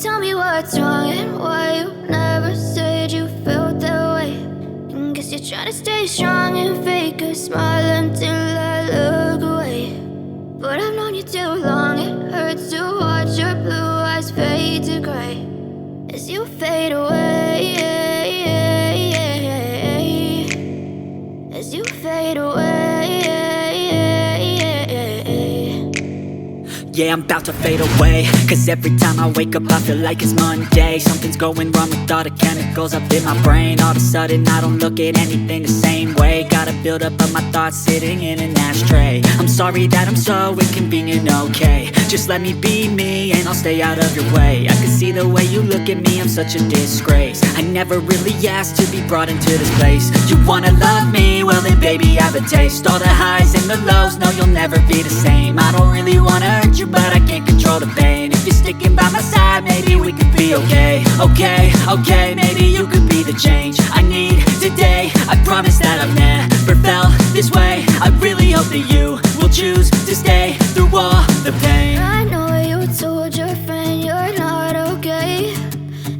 Tell me what's wrong and why you never said you felt that way. And guess you're trying to stay strong and fake a smile until I look away. But I've known you too long, it hurts to watch your blue eyes fade to gray as you fade away, as you fade away. Yeah, I'm about to fade away, cause every time I wake up I feel like it's Monday. Something's going wrong with all the chemicals up in my brain. All of a sudden I don't look at anything the same way. Gotta build up of my thoughts sitting in an ashtray. I'm sorry that I'm so inconvenient, okay. Just let me be me and I'll stay out of your way. I can see the way you look at me, I'm such a disgrace. I never really asked to be brought into this place. You wanna love me? Well then baby I have a taste. All the highs and the lows, no you'll never be the same. I don't really wanna hurt you, but I can't control the pain. If you're sticking by my side, maybe we could be okay. Okay, maybe you could be the change I need today. I promise that I've never felt this way. I really hope that you will choose to stay through all the pain. I know you told your friend you're not okay.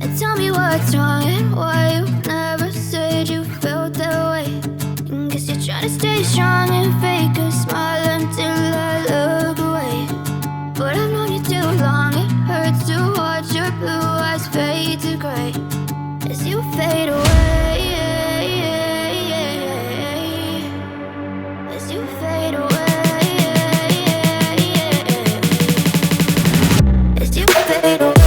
And tell me what's wrong and why you never said you felt that way. And guess you're trying to stay strong and fake a smile until I look away. But I've known you too long, it hurts to watch your blue eyes fade to gray as you fade away, as you fade away, as you fade away, as you fade away.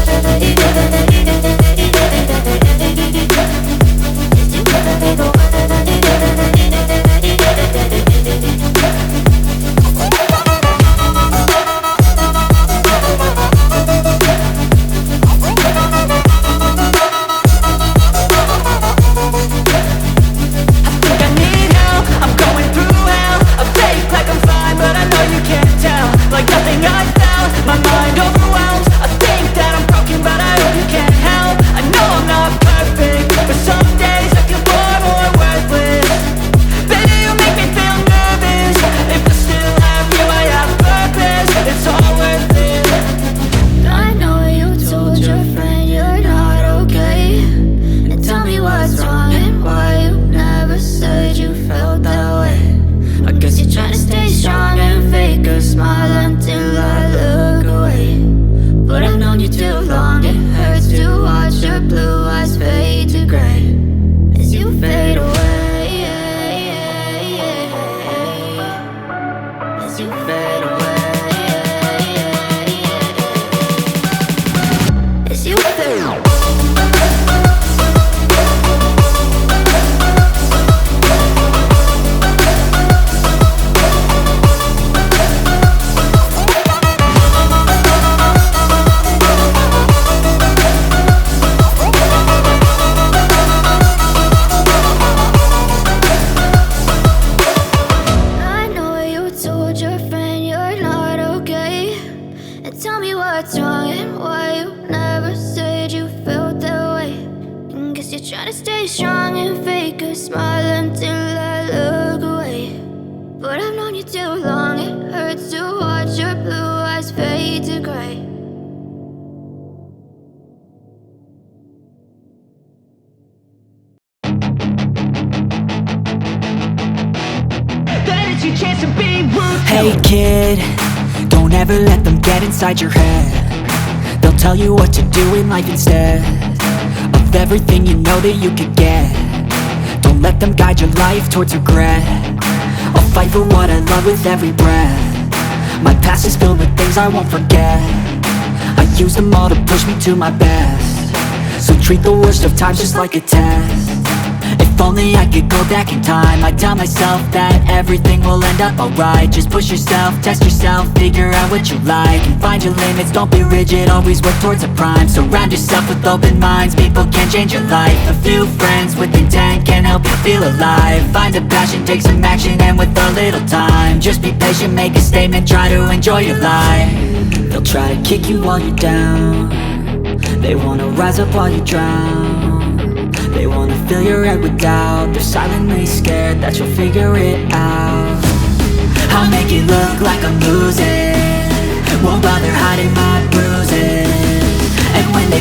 Hey kid, don't ever let them get inside your head. They'll tell you what to do in life instead of everything you know that you could get. Don't let them guide your life towards regret. I'll fight for what I love with every breath. My past is filled with things I won't forget. I use them all to push me to my best. So treat the worst of times just like a test. If only I could go back in time, I'd tell myself that everything will end up alright. Just push yourself, test yourself, figure out what you like, and find your limits, don't be rigid, always work towards a prime. Surround yourself with open minds, people can change your life. A few friends with intent can help you feel alive. Find a passion, take some action, and with a little time, just be patient, make a statement, try to enjoy your life. They'll try to kick you while you're down. They wanna rise up while you drown. They wanna fill your head with doubt. They're silently scared that you'll figure it out. I'll make it look like I'm losing, won't bother hiding my bruises. And when they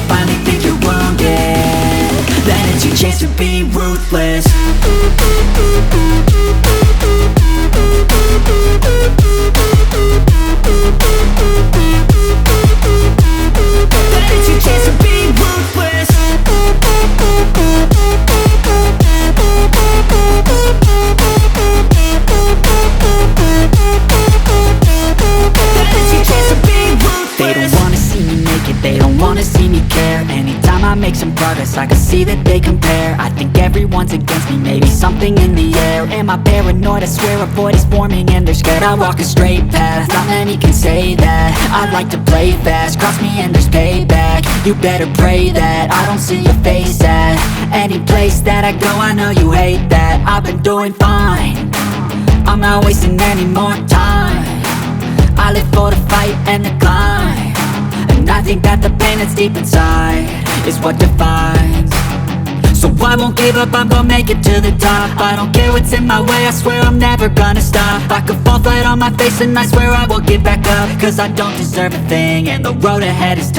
be ruthless. But it's your chance to be ruthless. They don't wanna see me make it, they don't wanna see me care. Anytime I make some progress, I can see that they compare. I think everyone's against me, maybe something in the air. Am I paranoid? I swear a void is forming and they're scared. I walk a straight path, not many can say that. I like to play fast, cross me and there's payback. You better pray that I don't see your face at any place that I go. I know you hate that. I've been doing fine, I'm not wasting any more time. I live for the fight and the climb, and I think that the pain that's deep inside is what defines. So I won't give up, I'm gonna make it to the top. I don't care what's in my way, I swear I'm never gonna stop. I could fall flat on my face and I swear I will get back up, cause I don't deserve a thing and the road ahead is tough.